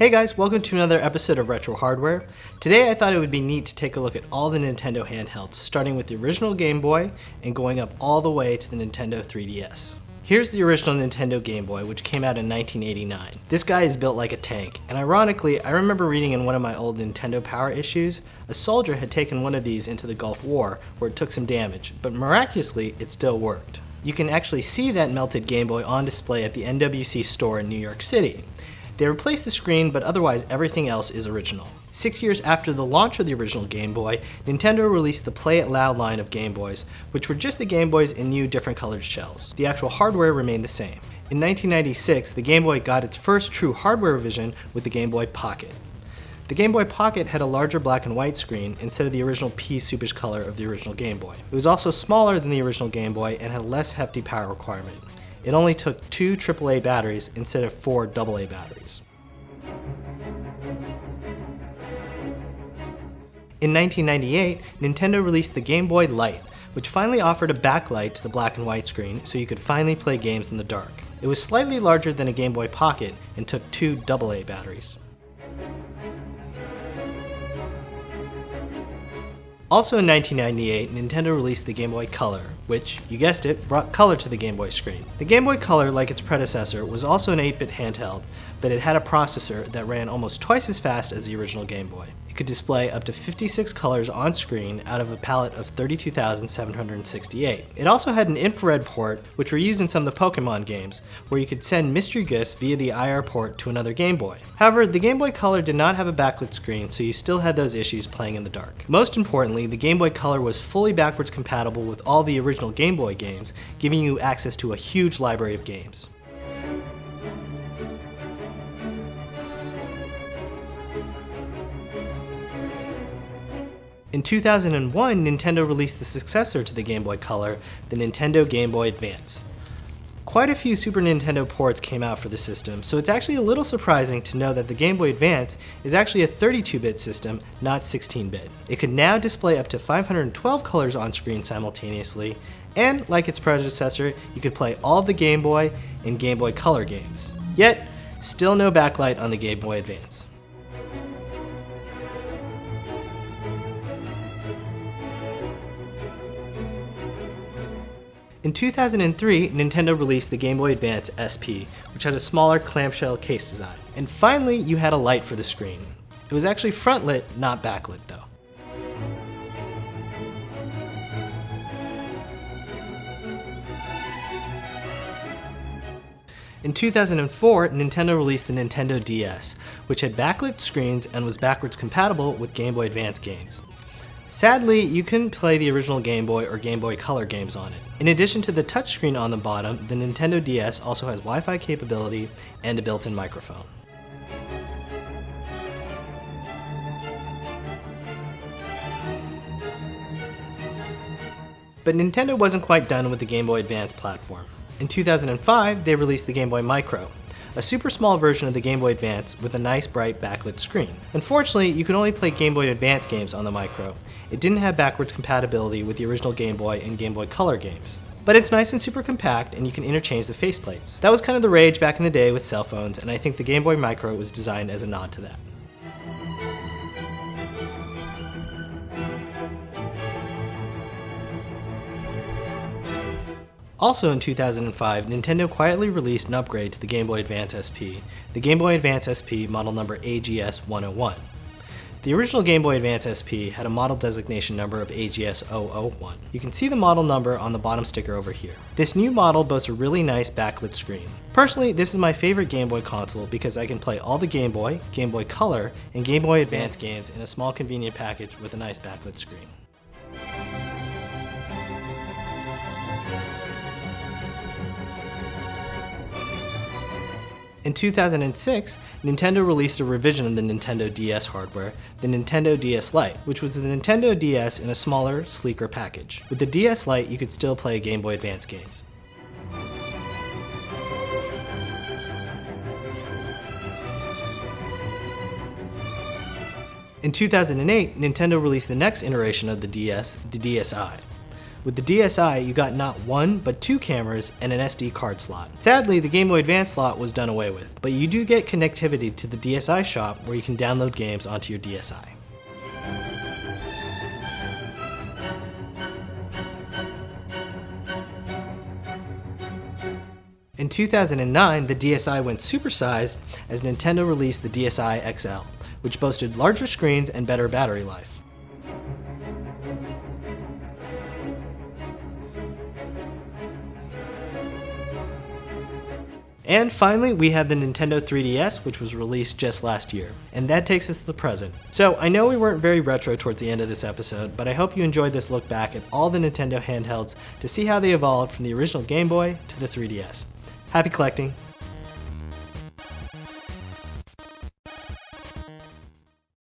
Hey guys, welcome to another episode of Retro Hardware. Today I thought it would be neat to take a look at all the Nintendo handhelds, starting with the original Game Boy and going up all the way to the Nintendo 3DS. Here's the original Nintendo Game Boy, which came out in 1989. This guy is built like a tank, and ironically, I remember reading in one of my old Nintendo Power issues, a soldier had taken one of these into the Gulf War, where it took some damage, but miraculously, it still worked. You can actually see that melted Game Boy on display at the NWC store in New York City. They replaced the screen, but otherwise everything else is original. 6 years after the launch of the original Game Boy, Nintendo released the Play It Loud line of Game Boys, which were just the Game Boys in new different colored shells. The actual hardware remained the same. In 1996, the Game Boy got its first true hardware revision with the Game Boy Pocket. The Game Boy Pocket had a larger black and white screen instead of the original pea soupish color of the original Game Boy. It was also smaller than the original Game Boy and had a less hefty power requirement. It only took 2 AAA batteries instead of 4 AA batteries. In 1998, Nintendo released the Game Boy Light, which finally offered a backlight to the black and white screen so you could finally play games in the dark. It was slightly larger than a Game Boy Pocket and took 2 AA batteries. Also in 1998, Nintendo released the Game Boy Color, which, you guessed it, brought color to the Game Boy screen. The Game Boy Color, like its predecessor, was also an 8-bit handheld, but it had a processor that ran almost twice as fast as the original Game Boy. It could display up to 56 colors on screen out of a palette of 32,768. It also had an infrared port, which were used in some of the Pokemon games, where you could send mystery gifts via the IR port to another Game Boy. However, the Game Boy Color did not have a backlit screen, so you still had those issues playing in the dark. Most importantly, the Game Boy Color was fully backwards compatible with all the original Game Boy games, giving you access to a huge library of games. In 2001, Nintendo released the successor to the Game Boy Color, the Nintendo Game Boy Advance. Quite a few Super Nintendo ports came out for the system, so it's actually a little surprising to know that the Game Boy Advance is actually a 32-bit system, not 16-bit. It could now display up to 512 colors on screen simultaneously, and like its predecessor, you could play all of the Game Boy and Game Boy Color games. Yet, still no backlight on the Game Boy Advance. In 2003, Nintendo released the Game Boy Advance SP, which had a smaller clamshell case design. And finally, you had a light for the screen. It was actually front-lit, not backlit though. In 2004, Nintendo released the Nintendo DS, which had backlit screens and was backwards compatible with Game Boy Advance games. Sadly, you couldn't play the original Game Boy or Game Boy Color games on it. In addition to the touchscreen on the bottom, the Nintendo DS also has Wi-Fi capability and a built-in microphone. But Nintendo wasn't quite done with the Game Boy Advance platform. In 2005, they released the Game Boy Micro, a super small version of the Game Boy Advance with a nice bright backlit screen. Unfortunately, you could only play Game Boy Advance games on the Micro. It didn't have backwards compatibility with the original Game Boy and Game Boy Color games. But it's nice and super compact, and you can interchange the faceplates. That was kind of the rage back in the day with cell phones, and I think the Game Boy Micro was designed as a nod to that. Also in 2005, Nintendo quietly released an upgrade to the Game Boy Advance SP, the Game Boy Advance SP model number AGS-101. The original Game Boy Advance SP had a model designation number of AGS-001. You can see the model number on the bottom sticker over here. This new model boasts a really nice backlit screen. Personally, this is my favorite Game Boy console because I can play all the Game Boy, Game Boy Color, and Game Boy Advance games in a small convenient package with a nice backlit screen. In 2006, Nintendo released a revision of the Nintendo DS hardware, the Nintendo DS Lite, which was the Nintendo DS in a smaller, sleeker package. With the DS Lite, you could still play Game Boy Advance games. In 2008, Nintendo released the next iteration of the DS, the DSi. With the DSi, you got not one, but two cameras and an SD card slot. Sadly, the Game Boy Advance slot was done away with, but you do get connectivity to the DSi shop where you can download games onto your DSi. In 2009, the DSi went supersized as Nintendo released the DSi XL, which boasted larger screens and better battery life. And finally, we have the Nintendo 3DS, which was released just last year. And that takes us to the present. So I know we weren't very retro towards the end of this episode, but I hope you enjoyed this look back at all the Nintendo handhelds to see how they evolved from the original Game Boy to the 3DS. Happy collecting!